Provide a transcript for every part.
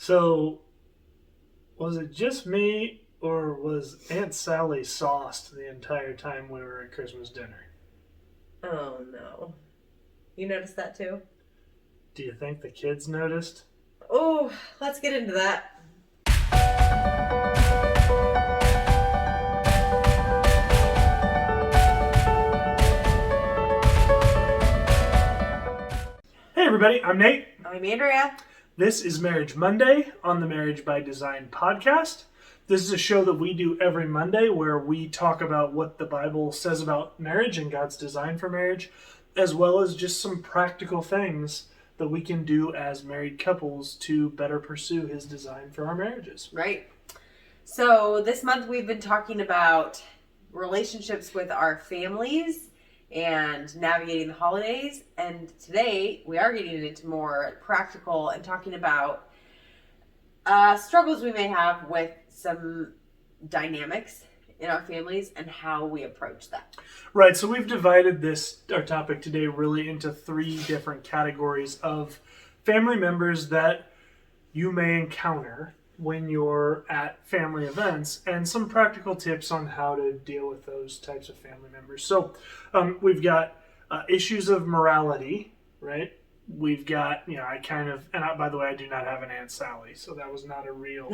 So, was it just me, or was Aunt Sally sauced the entire time we were at Christmas dinner? Oh no. You noticed that too? Do you think the kids noticed? Oh, let's get into that. Hey, everybody, I'm Nate. I'm Andrea. This is Marriage Monday on the Marriage by Design podcast. This is a show that we do every Monday where we talk about what the Bible says about marriage and God's design for marriage, as well as just some practical things that we can do as married couples to better pursue His design for our marriages. Right. So this month we've been talking about relationships with our families and navigating the holidays. And today we are getting into more practical and talking about struggles we may have with some dynamics in our families and how we approach that. Right, so we've divided our topic today really into three different categories of family members that you may encounter when you're at family events, and some practical tips on how to deal with those types of family members. So we've got issues of morality, right? We've got, by the way, I do not have an Aunt Sally, so that was not a real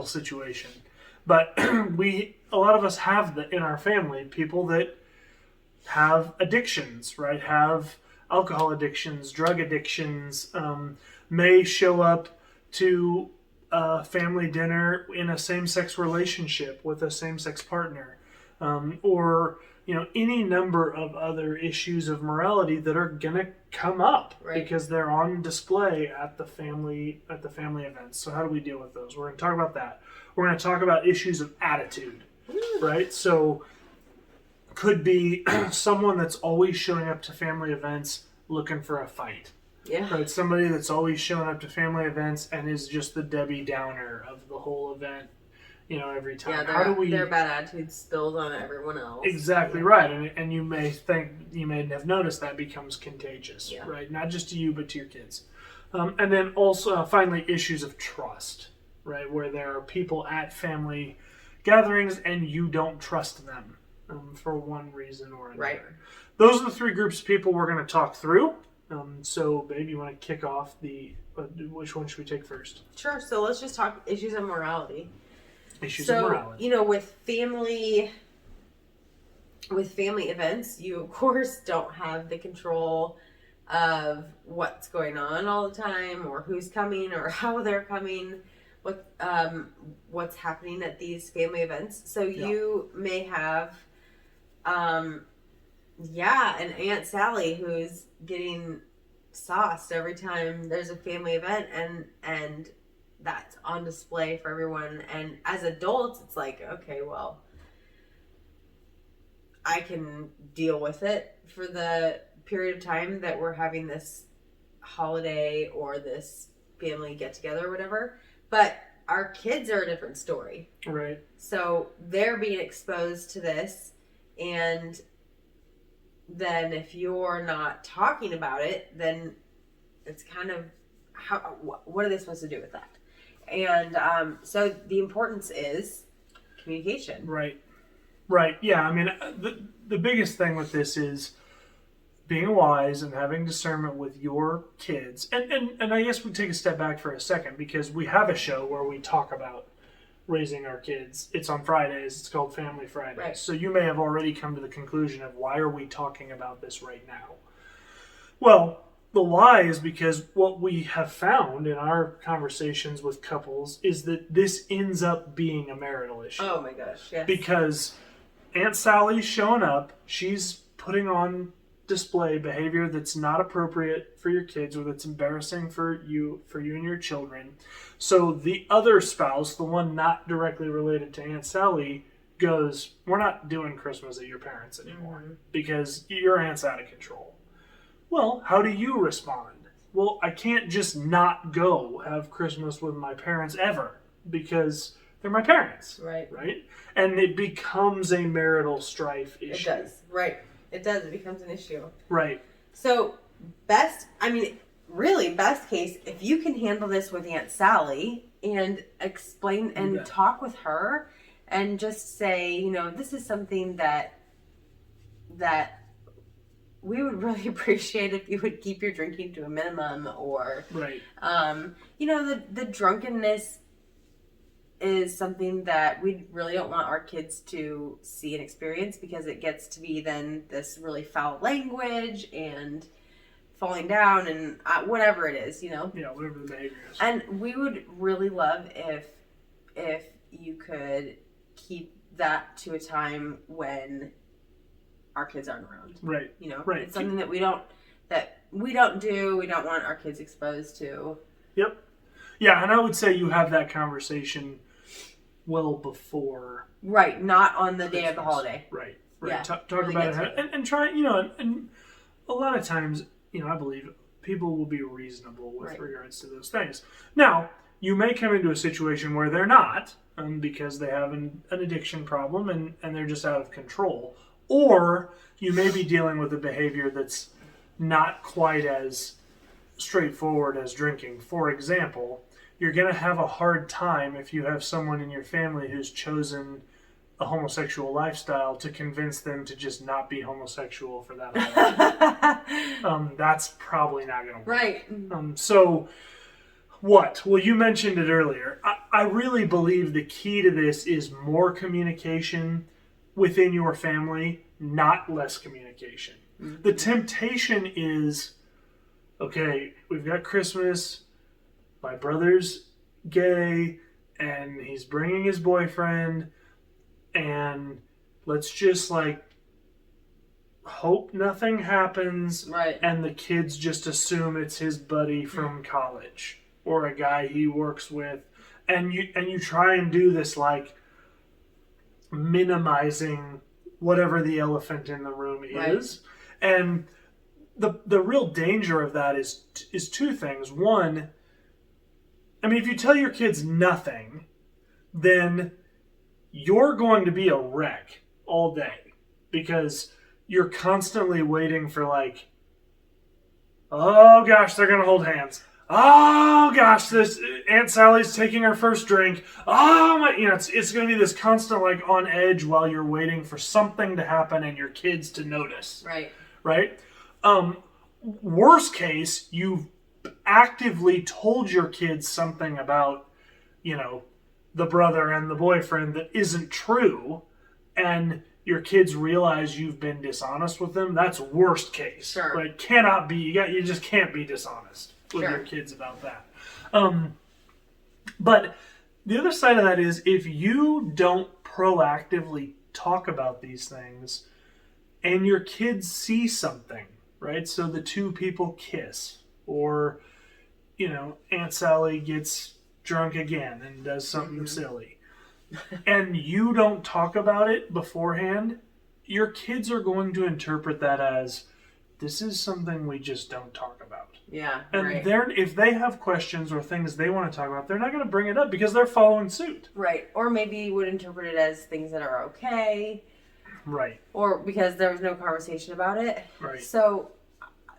situation. But a lot of us have in our family people that have addictions, right? Have alcohol addictions, drug addictions, may show up to family dinner in a same-sex relationship with a same-sex partner, or any number of other issues of morality that are gonna come up, right? Because they're on display at the family events. So how do we deal with those? We're going to talk about that. We're going to talk about issues of attitude, right? So could be someone that's always showing up to family events looking for a fight. Yeah. Right, somebody that's always showing up to family events and is just the Debbie Downer of the whole event, every time. Yeah, their bad attitude spills on everyone else. Exactly right, and you may have noticed that becomes contagious, right? Not just to you, but to your kids. And then also, finally, issues of trust, right? Where there are people at family gatherings and you don't trust them for one reason or another. Right. Those are the three groups of people we're going to talk through. So, babe, you want to kick off which one should we take first? Sure. So let's just talk issues of morality. Issues of morality. With family events, you of course don't have the control of what's going on all the time, or who's coming, or how they're coming, what's happening at these family events. So you may have, an Aunt Sally who's getting sauced every time there's a family event, and that's on display for everyone. And as adults, it's like, okay, well, I can deal with it for the period of time that we're having this holiday or this family get together or whatever. But our kids are a different story. Right. So they're being exposed to this, and then if you're not talking about it, then it's kind of what are they supposed to do with that? And so the importance is communication. Right. Yeah. I mean, the biggest thing with this is being wise and having discernment with your kids. And I guess we take a step back for a second, because we have a show where we talk about raising our kids. It's on Fridays. It's called Family Fridays. Right. So you may have already come to the conclusion of, why are we talking about this right now? Well, the why is because what we have found in our conversations with couples is that this ends up being a marital issue. Oh my gosh, yes. Because Aunt Sally's showing up, she's putting on display behavior that's not appropriate for your kids, or that's embarrassing for you and your children. So the other spouse, the one not directly related to Aunt Sally, goes, we're not doing Christmas at your parents' anymore because your aunt's out of control. Well, how do you respond? Well, I can't just not go have Christmas with my parents ever, because they're my parents. Right. And it becomes a marital strife issue. It does. Right. It does. It becomes an issue. Right. So really, best case, if you can handle this with Aunt Sally and explain and talk with her and just say, this is something that we would really appreciate if you would keep your drinking to a minimum, or right. The drunkenness is something that we really don't want our kids to see and experience, because it gets to be then this really foul language and falling down and whatever it is, Yeah, whatever the behavior is. And we would really love if you could keep that to a time when our kids aren't around. Right. Right. It's something that we don't do. We don't want our kids exposed to. Yep. Yeah, and I would say you have that conversation well before. Right, not on the Christmas. Day of the holiday. Right. Yeah, Talk about it and try, and a lot of times, I believe people will be reasonable with regards to those things. Now, you may come into a situation where they're not, because they have an addiction problem and they're just out of control. Or you may be dealing with a behavior that's not quite as straightforward as drinking. For example, you're going to have a hard time if you have someone in your family who's chosen a homosexual lifestyle to convince them to just not be homosexual for that long. That's probably not going to work. Right. So what? Well, you mentioned it earlier. I really believe the key to this is more communication within your family, not less communication. Mm-hmm. The temptation is, okay, we've got Christmas, my brother's gay, and he's bringing his boyfriend, and let's just hope nothing happens, right? And the kids just assume it's his buddy from college or a guy he works with, and you try and do this minimizing whatever the elephant in the room is, right. And the real danger of that is two things. One, if you tell your kids nothing, then you're going to be a wreck all day, because you're constantly waiting for oh gosh, they're gonna hold hands. Oh gosh, this Aunt Sally's taking her first drink. Oh my, it's gonna be this constant on edge while you're waiting for something to happen and your kids to notice. Right. Right. Worst case, you've actively told your kids something about, the brother and the boyfriend that isn't true, and your kids realize you've been dishonest with them. That's worst case. Sure. Right? Cannot be. You just can't be dishonest with your kids about that. But the other side of that is, if you don't proactively talk about these things and your kids see something, right? So the two people kiss, or, Aunt Sally gets drunk again and does something silly, and you don't talk about it beforehand, your kids are going to interpret that as, this is something we just don't talk about. Yeah. And if they have questions or things they want to talk about, they're not going to bring it up because they're following suit. Right. Or maybe you would interpret it as things that are okay. Right. Or because there was no conversation about it. Right. So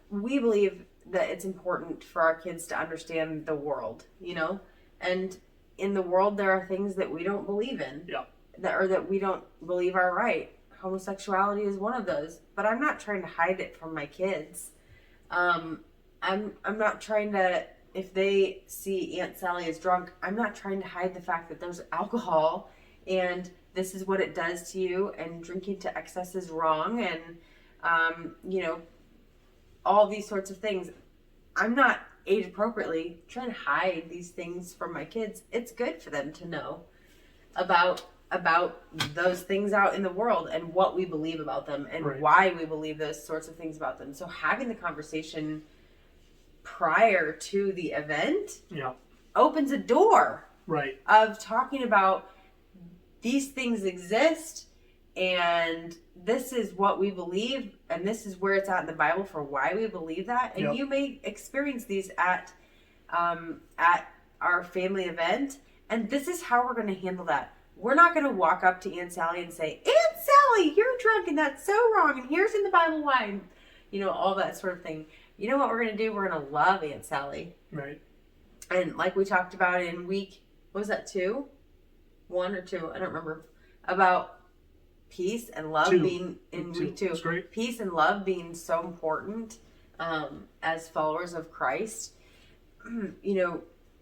we believe that it's important for our kids to understand the world, and in the world there are things that we don't believe in. Yeah. That we don't believe are right. Homosexuality is one of those, but I'm not trying to hide it from my kids. I'm not trying to, if they see Aunt Sally is drunk, I'm not trying to hide the fact that there's alcohol and this is what it does to you, and drinking to excess is wrong, and all these sorts of things. I'm not age appropriately trying to hide these things from my kids. It's good for them to know about those things out in the world and what we believe about them and why we believe those sorts of things about them. So having the conversation prior to the event opens a door of talking about these things exist, and this is what we believe, and this is where it's at in the Bible for why we believe that. And you may experience these at our family event, and this is how we're going to handle that. We're not going to walk up to Aunt Sally and say, Aunt Sally, you're drunk and that's so wrong, and here's in the Bible why, and, all that sort of thing. you know what we're going to do? We're going to love Aunt Sally. Right. And like we talked about in week, what was that, 2? 1 or 2? I don't remember. About peace and love being in week 2. That's great. Peace and love being so important as followers of Christ.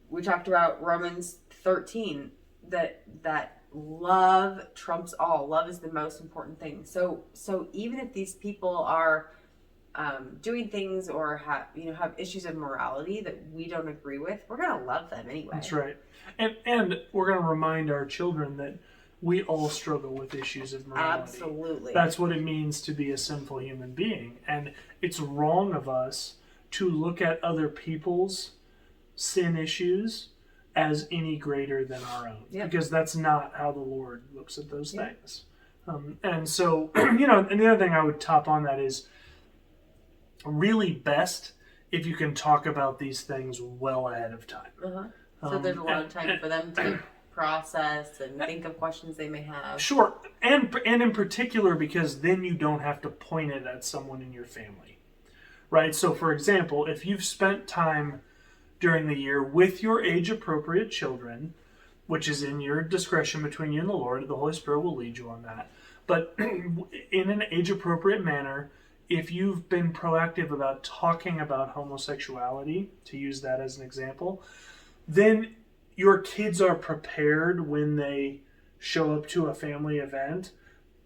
We talked about Romans 13, that love trumps all. Love is the most important thing. So even if these people are doing things or have issues of morality that we don't agree with, we're gonna love them anyway. That's right. And we're gonna remind our children that we all struggle with issues of morality. Absolutely. That's what it means to be a sinful human being. And it's wrong of us to look at other people's sin issues as any greater than our own. Yep. Because that's not how the Lord looks at those things. And so, and the other thing I would top on that is really best if you can talk about these things well ahead of time. So there's a lot of time for them to process and think of questions they may have. Sure. And in particular, because then you don't have to point it at someone in your family. Right? So, for example, if you've spent time during the year with your age-appropriate children, which is in your discretion between you and the Lord, the Holy Spirit will lead you on that. But in an age-appropriate manner, if you've been proactive about talking about homosexuality, to use that as an example, then your kids are prepared when they show up to a family event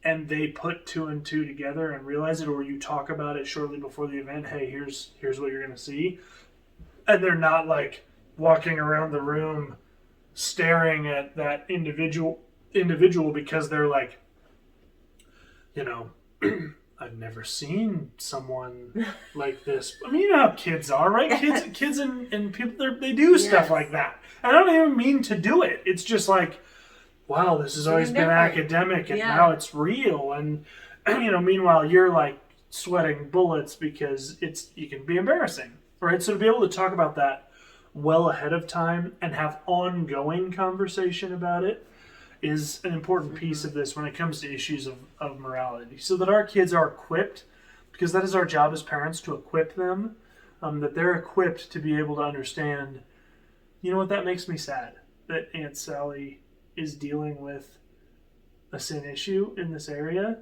and they put 2 and 2 together and realize it, or you talk about it shortly before the event. Hey, here's what you're going to see. And they're not like walking around the room staring at that individual because they're like, I've never seen someone like this. I mean, you know how kids are, right? Kids and people, they do stuff like that. And I don't even mean to do it. It's just like, wow, this has always been academic and now it's real. And, meanwhile, you're like sweating bullets because you can be embarrassing, right? So to be able to talk about that well ahead of time and have ongoing conversation about it is an important piece of this when it comes to issues of morality, so that our kids are equipped, because that is our job as parents, to equip them, that they're equipped to be able to understand, that makes me sad, that Aunt Sally is dealing with a sin issue in this area,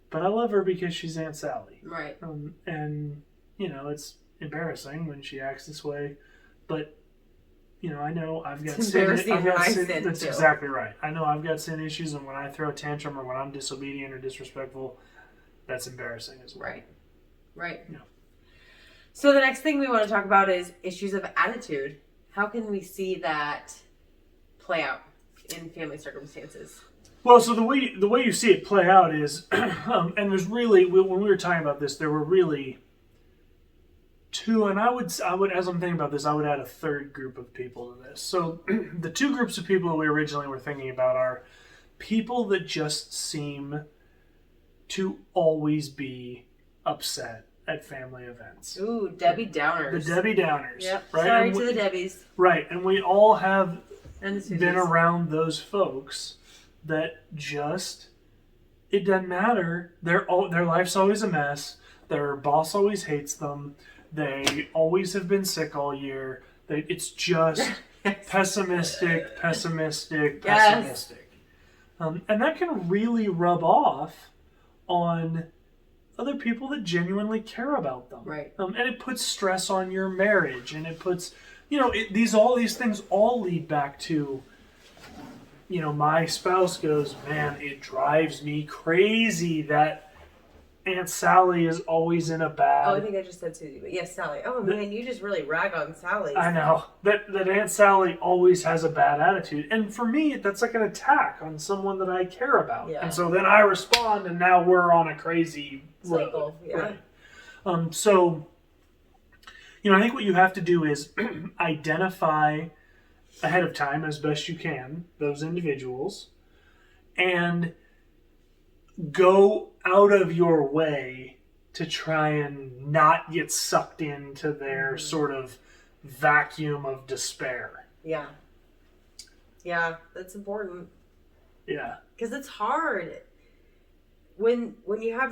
but I love her because she's Aunt Sally. Right. And, it's embarrassing when she acts this way, but I know I've got sin. That's exactly right. I know I've got sin issues, and when I throw a tantrum or when I'm disobedient or disrespectful, that's embarrassing as well. Right. Yeah. So the next thing we want to talk about is issues of attitude. How can we see that play out in family circumstances? Well, so the way you see it play out is, and there's really, when we were talking about this, there were really 2, and I would, as I'm thinking about this, I would add a third group of people to this. So the 2 groups of people that we originally were thinking about are people that just seem to always be upset at family events. Ooh, Debbie Downers. The Debbie Downers. Yep. Right? Sorry to the Debbies. Right, and we all have been around those folks that just, it doesn't matter. Their life's always a mess. Their boss always hates them. They always have been sick all year. It's just pessimistic. Yes. And that can really rub off on other people that genuinely care about them. Right. And it puts stress on your marriage. And it puts, all these things all lead back to, my spouse goes, man, it drives me crazy that Aunt Sally is always in a bad... Oh, I think I just said Susie, but yes, Sally. Oh, man, you just really rag on Sally. I know. That Aunt Sally always has a bad attitude. And for me, that's like an attack on someone that I care about. Yeah. And so then I respond, and now we're on a crazy cycle. Road. Yeah. Right. So, I think what you have to do is identify ahead of time, as best you can, those individuals, and go out of your way to try and not get sucked into their sort of vacuum of despair. Yeah, that's important. Yeah, because it's hard when you have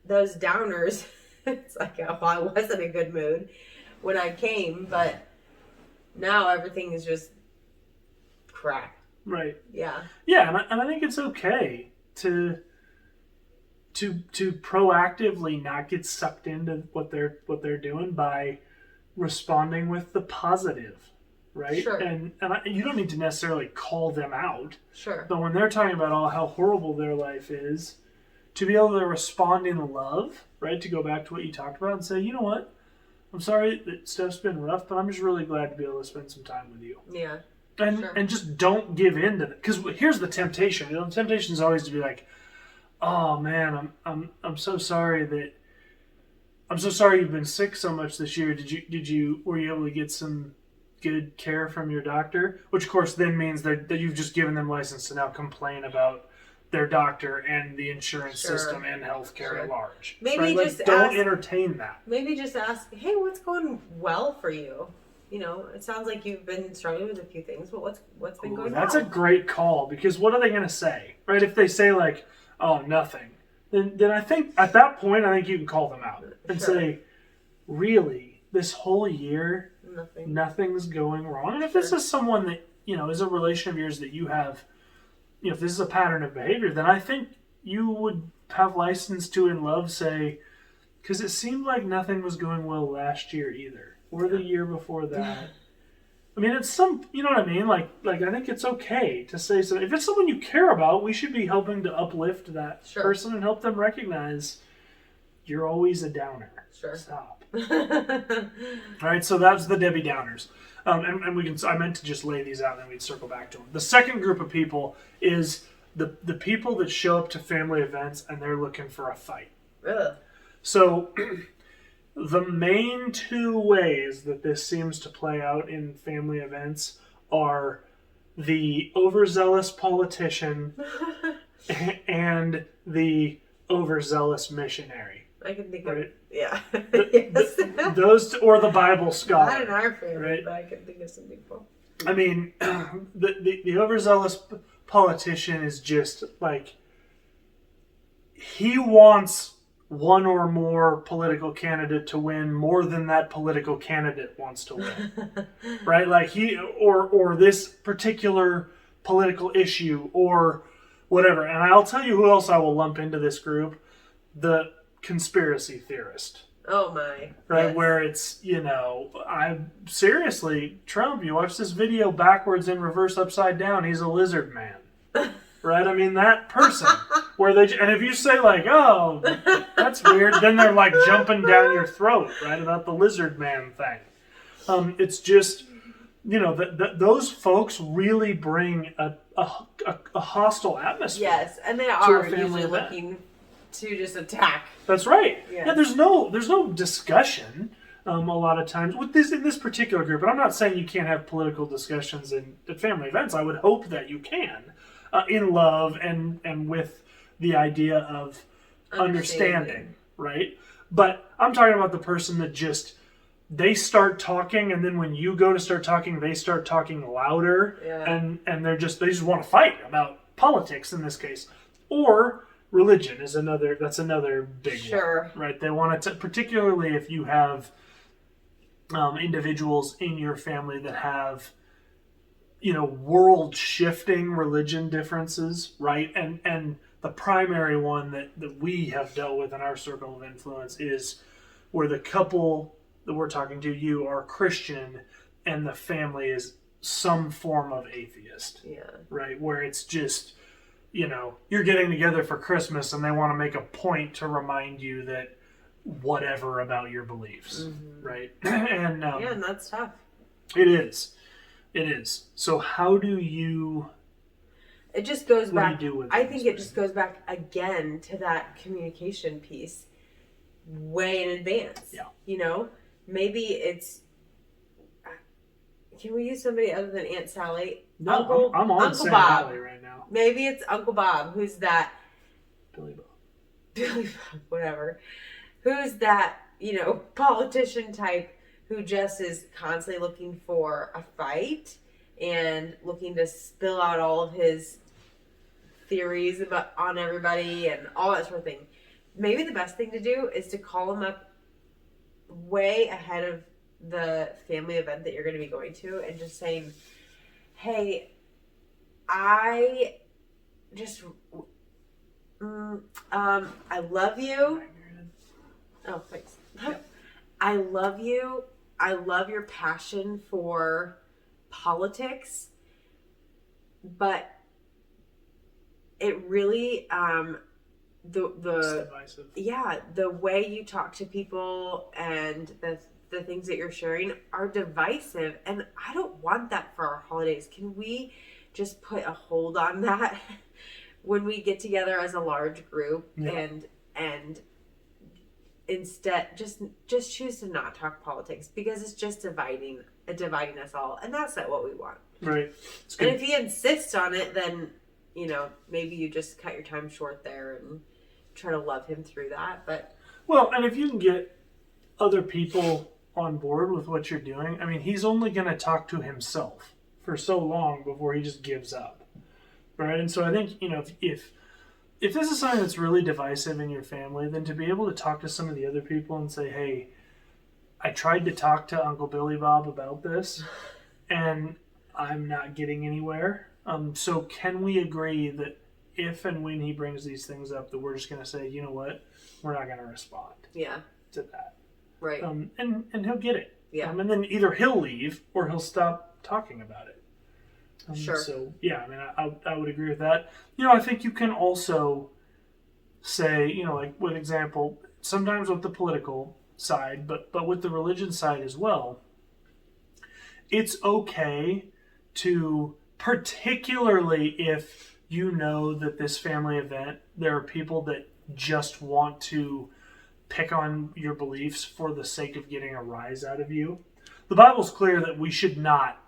those downers It's like, oh, I was in a good mood when I came, but now everything is just crap. Right. Yeah. Yeah, and I think it's okay to proactively not get sucked into what they're doing by responding with the positive, right? Sure. And you don't need to necessarily call them out, Sure. but when they're talking about all how horrible their life is, to be able to respond in love, right? To go back to what you talked about and say, you know what, I'm sorry that stuff's been rough, but I'm just really glad to be able to spend some time with you. Yeah. And Sure. and just don't give in to it. Because here's the temptation. The temptation is always to be like, oh man, I'm so sorry that I'm so sorry you've been sick so much this year. Were you able to get some good care from your doctor? Which of course then means that you've just given them license to now complain about their doctor and the insurance Sure. system and healthcare at large. Maybe right? just don't entertain that. Maybe just ask, hey, what's going well for you? You know, it sounds like you've been struggling with a few things, but what's been going on? That's a great call, because what are they going to say, right? If they say like, oh, nothing, then I think at that point, I think you can call them out and say, really, this whole year, nothing's going wrong. And if this is someone that, is a relation of yours that you have, if this is a pattern of behavior, then I think you would have license to, in love, say, because it seemed like nothing was going well last year either. Or the year before that. I mean, it's you know what I mean? Like I think it's okay to say so. If it's someone you care about, we should be helping to uplift that person and help them recognize you're always a downer. Sure. Stop. All right, so that's the Debbie Downers. And we can. I meant to just lay these out and then we'd circle back to them. The second group of people is the people that show up to family events and they're looking for a fight. Ugh. So the main two ways that this seems to play out in family events are the overzealous politician and the overzealous missionary. I can think right? of yeah. Those or the Bible scholar. Not in our family, right? but I can think of some people. I mean, the overzealous politician is just like, he wants one or more political candidate to win more than that political candidate wants to win. Right? Like or this particular political issue or whatever. And I'll tell you who else I will lump into this group. The conspiracy theorist. Oh my. Right? Yes. Where it's, seriously, Trump, you watch this video backwards in reverse upside down, he's a lizard man. Right? I mean, that person. And if you say like, oh, that's weird, then they're like jumping down your throat, right? About the lizard man thing. It's just, those folks really bring a hostile atmosphere. Yes, and they are usually looking to just attack. That's right. Yes. Yeah, there's no discussion a lot of times with in this particular group. And I'm not saying you can't have political discussions at family events. I would hope that you can, in love and with the idea of understanding, right? But I'm talking about the person that just, they start talking, and then when you go to start talking, they start talking louder, and they just want to fight about politics in this case, or religion is another big one, right? They want to, particularly if you have individuals in your family that have world shifting religion differences, right? And the primary one that we have dealt with in our circle of influence is where the couple that we're talking to, you are Christian and the family is some form of atheist. Yeah. Right? Where it's just, you're getting together for Christmas and they want to make a point to remind you that whatever about your beliefs, right? And and that's tough. It is. So how do you... It just goes back. I think it just goes back again to that communication piece way in advance. Yeah. Maybe it's... Can we use somebody other than Aunt Sally? No, I'm on Aunt Sally right now. Maybe it's Uncle Bob, who's that... Billy Bob, whatever. Who's that, politician type who just is constantly looking for a fight and looking to spill out all of his theories on everybody and all that sort of thing. Maybe the best thing to do is to call him up way ahead of the family event that you're going to be going to and just saying, hey, I just, I love you. Oh, thanks. Yep. I love you. I love your passion for politics, but it really, the way you talk to people and the things that you're sharing are divisive, and I don't want that for our holidays. Can we just put a hold on that when we get together as a large group and instead just choose to not talk politics, because it's just dividing us all, and that's not what we want. Right. And if he insists on it, then maybe you just cut your time short there and try to love him through that. But and if you can get other people on board with what you're doing, I mean, he's only going to talk to himself for so long before he just gives up, right? And so I think if this is something that's really divisive in your family, then to be able to talk to some of the other people and say, hey, I tried to talk to Uncle Billy Bob about this, and I'm not getting anywhere. So can we agree that if and when he brings these things up, that we're just going to say, you know what, we're not going to respond to that. Right. And he'll get it. Yeah. And then either he'll leave or he'll stop talking about it. Sure. So, yeah, I mean, I would agree with that. I think you can also say, like with example, sometimes with the political side, but with the religion side as well, it's okay to, particularly if you know that this family event, there are people that just want to pick on your beliefs for the sake of getting a rise out of you. The Bible's clear that we should not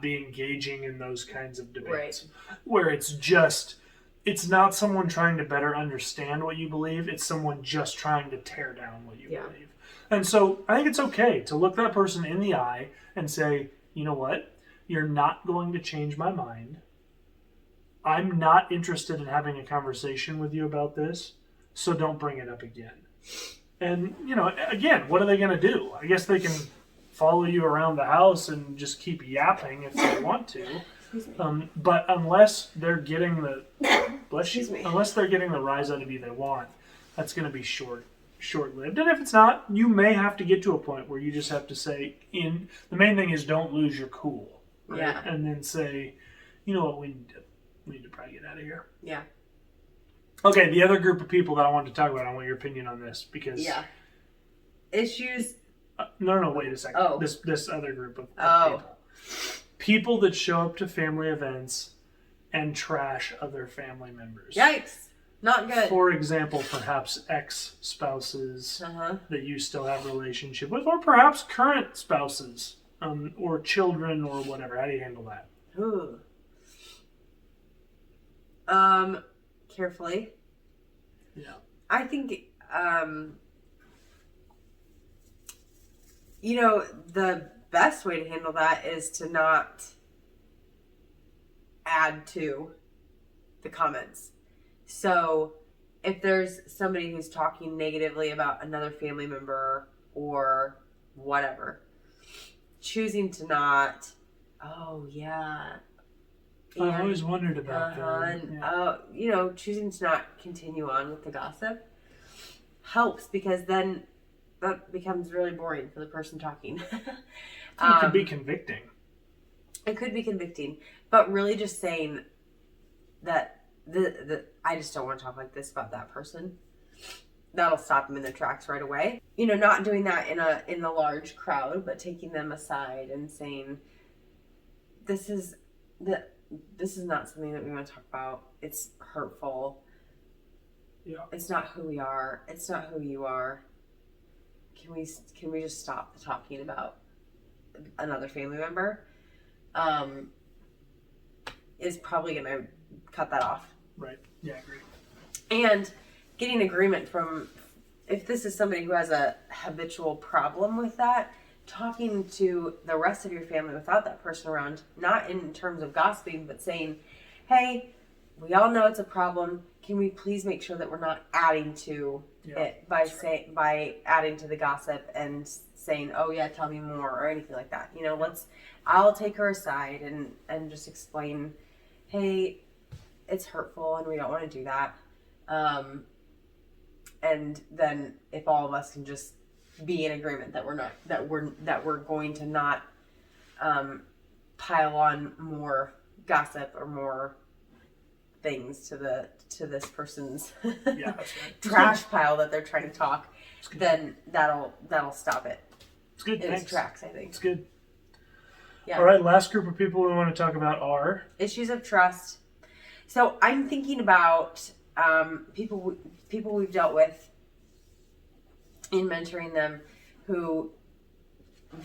be engaging in those kinds of debates, where it's not someone trying to better understand what you believe, it's someone just trying to tear down what you believe. And so I think it's okay to look that person in the eye and say, you know what, you're not going to change my mind. I'm not interested in having a conversation with you about this, so don't bring it up again. And, again, what are they going to do? I guess they can follow you around the house and just keep yapping if they want to. But unless they're getting unless they're getting the rise out of you they want, that's going to be short-lived. And if it's not, you may have to get to a point where you just have to say, the main thing is don't lose your cool. Right? Yeah. And then say, you know what, we need to probably get out of here. Yeah. Okay, the other group of people that I wanted to talk about, I want your opinion on this because... Yeah. Issues... No, wait a second. Oh. This other group of people. People that show up to family events and trash other family members. Yikes. Not good. For example, perhaps ex-spouses that you still have a relationship with, or perhaps current spouses, or children, or whatever. How do you handle that? Ooh. Carefully. Yeah. I think, the best way to handle that is to not add to the comments. So if there's somebody who's talking negatively about another family member or whatever, choosing to not, I've always wondered about that. And, choosing to not continue on with the gossip helps, because then that becomes really boring for the person talking. It could be convicting. It could be convicting, but really just saying that I just don't want to talk like this about that person. That'll stop them in their tracks right away. Not doing that in a large crowd, but taking them aside and saying, this is not something that we want to talk about. It's hurtful. Yeah. It's not who we are. It's not who you are. Can we just stop the talking about another family member? Is probably going to cut that off. Right. Yeah, I agree. And getting agreement from, if this is somebody who has a habitual problem with that, talking to the rest of your family without that person around, not in terms of gossiping, but saying, hey, we all know it's a problem. Can we please make sure that we're not adding to it by adding to the gossip and saying, oh yeah, tell me more, or anything like that. I'll take her aside and just explain, hey, it's hurtful and we don't want to do that. And then if all of us can just be in agreement that we're going to not pile on more gossip or more things to this person's trash pile that they're trying to talk, then that'll stop it. It's good. In its tracks, I think. It's good. Yeah. All right, last group of people we want to talk about are issues of trust. So I'm thinking about people we've dealt with in mentoring them who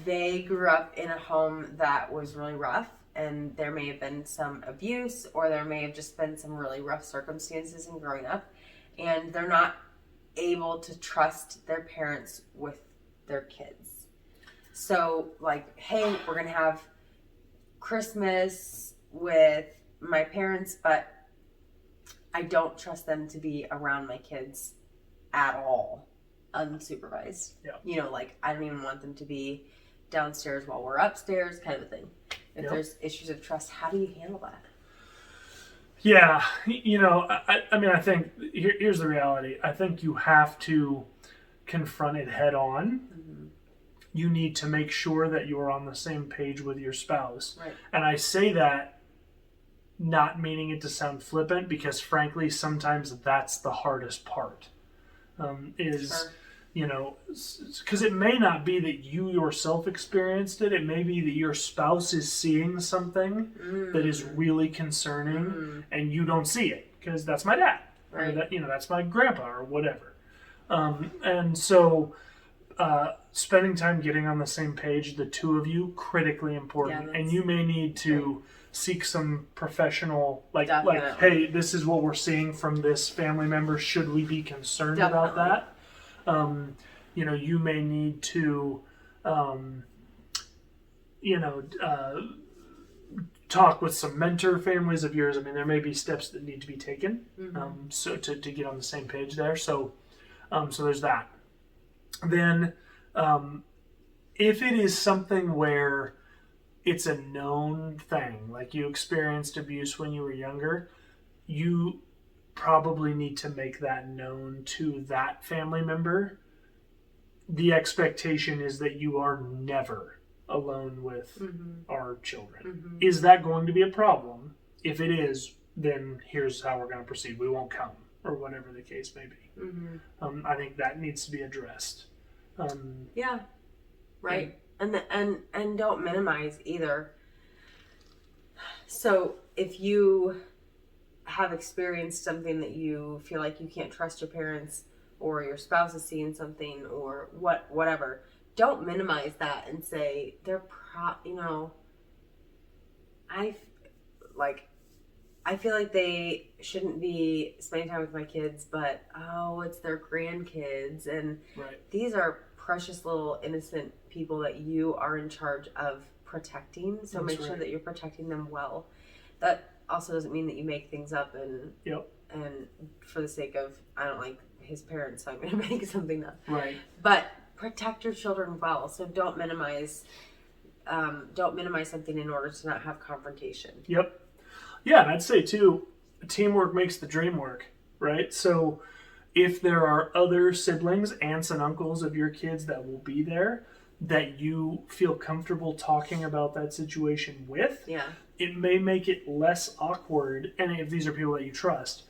they grew up in a home that was really rough, and there may have been some abuse, or there may have just been some really rough circumstances in growing up, and they're not able to trust their parents with their kids. So, like, hey, we're going to have Christmas with my parents, but I don't trust them to be around my kids at all, unsupervised. Yeah. Like, I don't even want them to be downstairs while we're upstairs, kind of a thing. If there's issues of trust, how do you handle that? Yeah, I mean, I think here's the reality. I think you have to confront it head on. Mm-hmm. You need to make sure that you are on the same page with your spouse. Right. And I say that not meaning it to sound flippant, because frankly, sometimes that's the hardest part. Because it may not be that you yourself experienced it. It may be that your spouse is seeing something that is really concerning, and you don't see it because that's my dad, right? Or that, that's my grandpa, or whatever. And so, spending time getting on the same page, the two of you, critically important. Yeah, and you may need to seek some professional, like, hey, this is what we're seeing from this family member. Should we be concerned about that? You may need to, talk with some mentor families of yours. I mean, there may be steps that need to be taken, so to get on the same page there. So there's that. Then, if it is something where it's a known thing, like you experienced abuse when you were younger, you probably need to make that known to that family member. The expectation is that you are never alone with our children. Mm-hmm. Is that going to be a problem? If it is, then here's how we're going to proceed. We won't come, or whatever the case may be. Mm-hmm. I think that needs to be addressed. Yeah, right. And don't minimize either. So if you have experienced something that you feel like you can't trust your parents, or your spouse is seeing something, or whatever, don't minimize that and say they're I feel like they shouldn't be spending time with my kids, but it's their grandkids, and these are precious little innocent people that you are in charge of protecting. So that's make sure that you're protecting them well. That also doesn't mean that you make things up and for the sake of, I don't like his parents, so I'm going to make something up. Right. But protect your children well. So don't minimize something in order to not have confrontation. Yep. Yeah, and I'd say too, teamwork makes the dream work, right? So if there are other siblings, aunts and uncles of your kids that will be there, that you feel comfortable talking about that situation with, it may make it less awkward, and if these are people that you trust,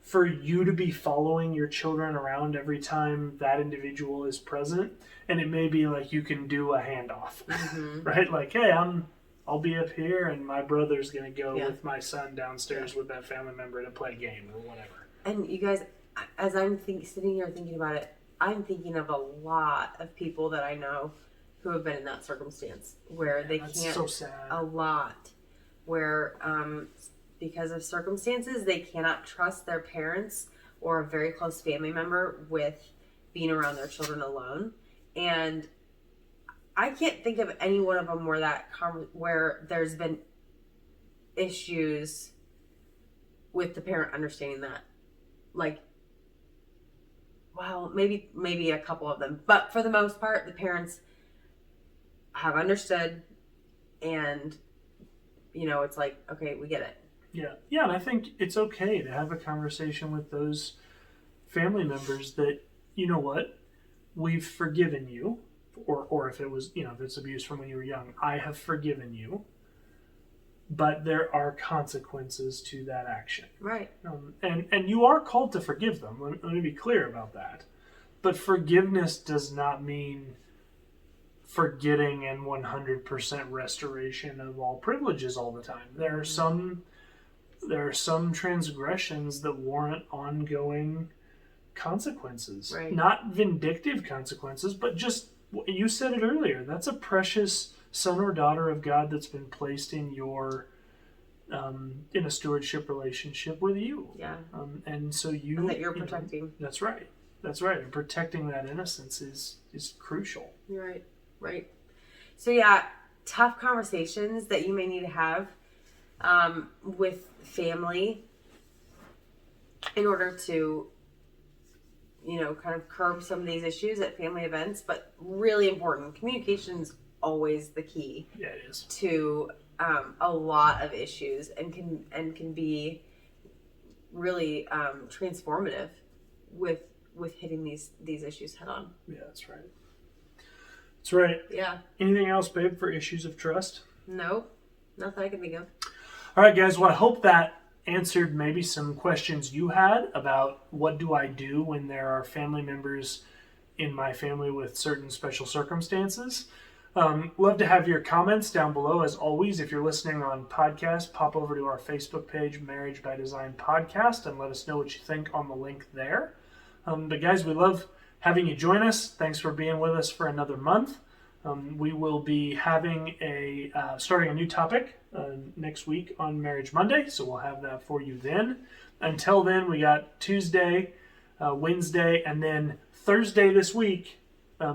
for you to be following your children around every time that individual is present. And it may be like you can do a handoff, right? Like, hey, I'll be up here, and my brother's going to go with my son downstairs with that family member to play a game or whatever. And you guys, as I'm sitting here thinking about it, I'm thinking of a lot of people that I know who have been in that circumstance where they can't. So sad. A lot. Where, because of circumstances, they cannot trust their parents or a very close family member with being around their children alone. And I can't think of any one of them where there's been issues with the parent understanding that. Like, well, maybe a couple of them, but for the most part, the parents have understood, and it's like, okay, we get it. Yeah, and I think it's okay to have a conversation with those family members that, you know what, we've forgiven you, or if it was, if it's abuse from when you were young, I have forgiven you, but there are consequences to that action. Right. And you are called to forgive them. Let me be clear about that. But forgiveness does not mean forgetting and 100% restoration of all privileges all the time. There are some transgressions that warrant ongoing consequences. Right. Not vindictive consequences, but just, you said it earlier, that's a precious son or daughter of God that's been placed in your in a stewardship relationship with you. Yeah. And so and that you're protecting. That's right. And protecting that innocence is crucial. Right. So yeah, tough conversations that you may need to have with family in order to kind of curb some of these issues at family events, but really important. Communication's always the key. Yeah, it is. To a lot of issues, and can be really transformative with hitting these issues head on. Yeah, that's right. That's right. Yeah. Anything else, babe, for issues of trust? No, nothing I can think of. All right, guys. Well, I hope that answered maybe some questions you had about what do I do when there are family members in my family with certain special circumstances. Love to have your comments down below. As always, if you're listening on podcast, pop over to our Facebook page, Marriage by Design Podcast, and let us know what you think on the link there. But guys, we love having you join us. Thanks for being with us for another month. We will be having starting a new topic next week on Marriage Monday, so we'll have that for you then. Until then, we got Tuesday, Wednesday, and then Thursday this week.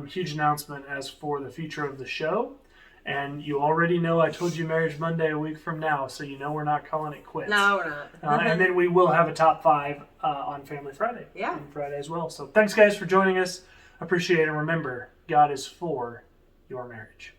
Huge announcement as for the future of the show. And you already know I told you Marriage Monday a week from now, so you know we're not calling it quits. No, we're not. And then we will have a top 5 on Family Friday. Yeah. On Friday as well. So thanks, guys, for joining us. Appreciate it. And remember, God is for your marriage.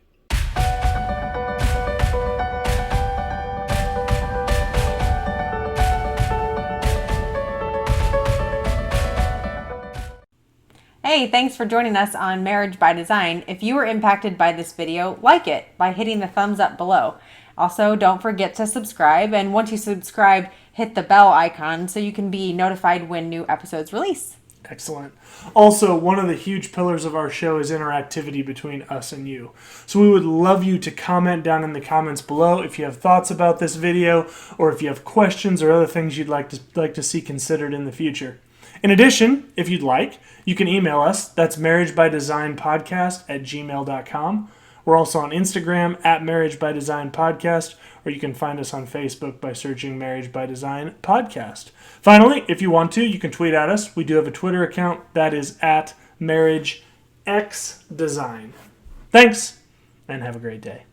Hey, thanks for joining us on Marriage by Design. If you were impacted by this video, like it by hitting the thumbs up below. Also, don't forget to subscribe, and once you subscribe, hit the bell icon so you can be notified when new episodes release. Excellent. Also, one of the huge pillars of our show is interactivity between us and you. So we would love you to comment down in the comments below if you have thoughts about this video, or if you have questions or other things you'd like to see considered in the future. In addition, if you'd like, you can email us. That's marriagebydesignpodcast@gmail.com. We're also on Instagram @marriagebydesignpodcast, or you can find us on Facebook by searching Marriage by Design Podcast. Finally, if you want to, you can tweet at us. We do have a Twitter account that is @MarriageXDesign. Thanks, and have a great day.